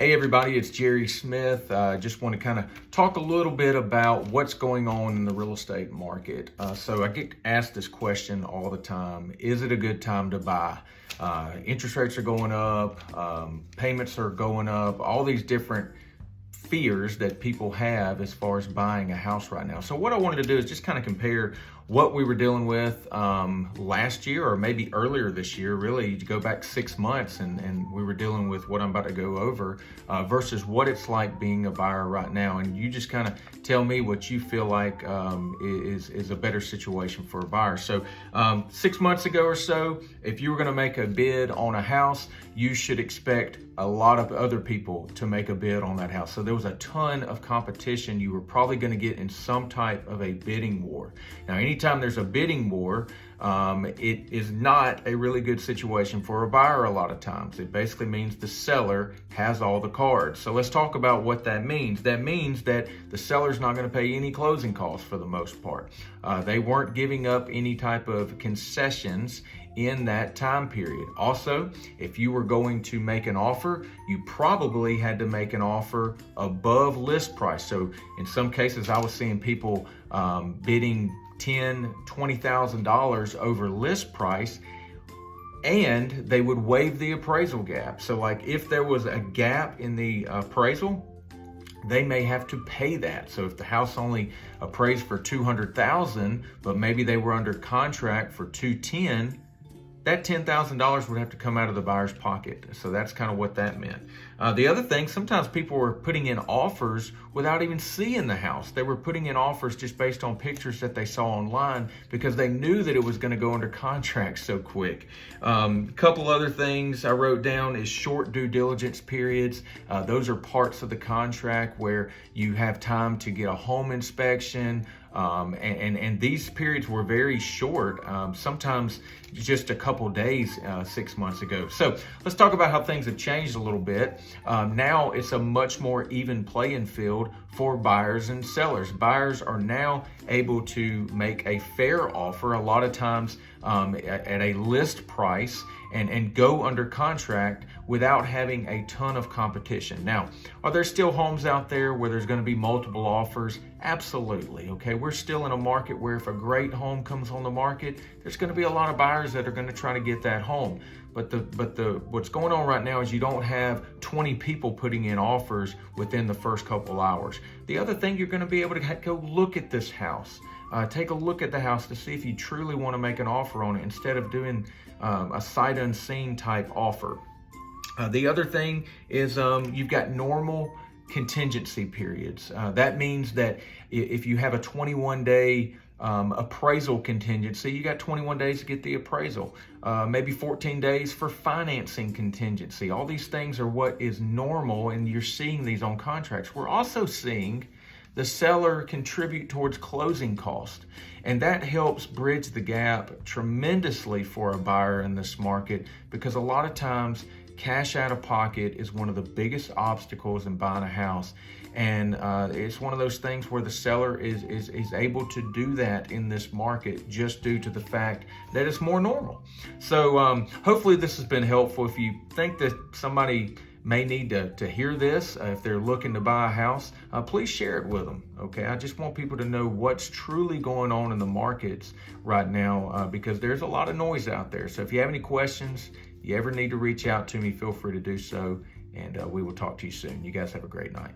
Hey everybody, it's Jerry Smith. Just want to kind of talk a little bit about what's going on in the real estate market. So I get asked this question all the time. Is it a good time to buy? Interest rates are going up, payments are going up, all these different fears that people have as far as buying a house right now. So what I wanted to do is just kind of compare what we were dealing with last year, or maybe earlier this year, really to go back 6 months, and we were dealing with what I'm about to go over versus what it's like being a buyer right now. And you just kind of tell me what you feel like is a better situation for a buyer. So 6 months ago or so, if you were going to make a bid on a house, you should expect a lot of other people to make a bid on that house. So there was a ton of competition. You were probably going to get in some type of a bidding war. Now, anytime there's a bidding war, it is not a really good situation for a buyer a lot of times. It basically means the seller has all the cards. So let's talk about what that means. That means that the seller's not going to pay any closing costs for the most part. They weren't giving up any type of concessions in that time period. Also, if you were going to make an offer, you probably had to make an offer above list price. So in some cases, I was seeing people bidding $10,000, $20,000 over list price, and they would waive the appraisal gap. So like if there was a gap in the appraisal, they may have to pay that. So if the house only appraised for $200,000, but maybe they were under contract for $210,000, that $10,000 would have to come out of the buyer's pocket. So that's kind of what that meant. The other thing, sometimes people were putting in offers without even seeing the house. They were putting in offers just based on pictures that they saw online because they knew that it was going to go under contract so quick. A couple other things I wrote down is short due diligence periods. Those are parts of the contract where you have time to get a home inspection, and these periods were very short, sometimes just a couple days 6 months ago. So let's talk about how things have changed a little bit. Now it's a much more even playing field for buyers and sellers. Buyers are now able to make a fair offer, a lot of times at a list price, and go under contract without having a ton of competition. Now, are there still homes out there where there's going to be multiple offers? Absolutely. Okay, we're still in a market where if a great home comes on the market, there's going to be a lot of buyers that are going to try to get that home. But what's going on right now is you don't have 20 people putting in offers within the first couple hours. The other thing, you're going to be able to go look at this house. Take a look at the house to see if you truly want to make an offer on it instead of doing a sight unseen type offer. The other thing is you've got normal contingency periods. That means that if you have a 21-day appraisal contingency, you got 21 days to get the appraisal, maybe 14 days for financing contingency. All these things are what is normal, and you're seeing these on contracts. We're also seeing the seller contribute towards closing cost, and that helps bridge the gap tremendously for a buyer in this market, because a lot of times cash out of pocket is one of the biggest obstacles in buying a house. And it's one of those things where the seller is able to do that in this market just due to the fact that it's more normal. So hopefully this has been helpful. If you think that somebody may need to hear this, if they're looking to buy a house, please share it with them. Okay, I just want people to know what's truly going on in the markets right now, because there's a lot of noise out there. So if you have any questions, you ever need to reach out to me, feel free to do so, and we will talk to you soon. You guys have a great night.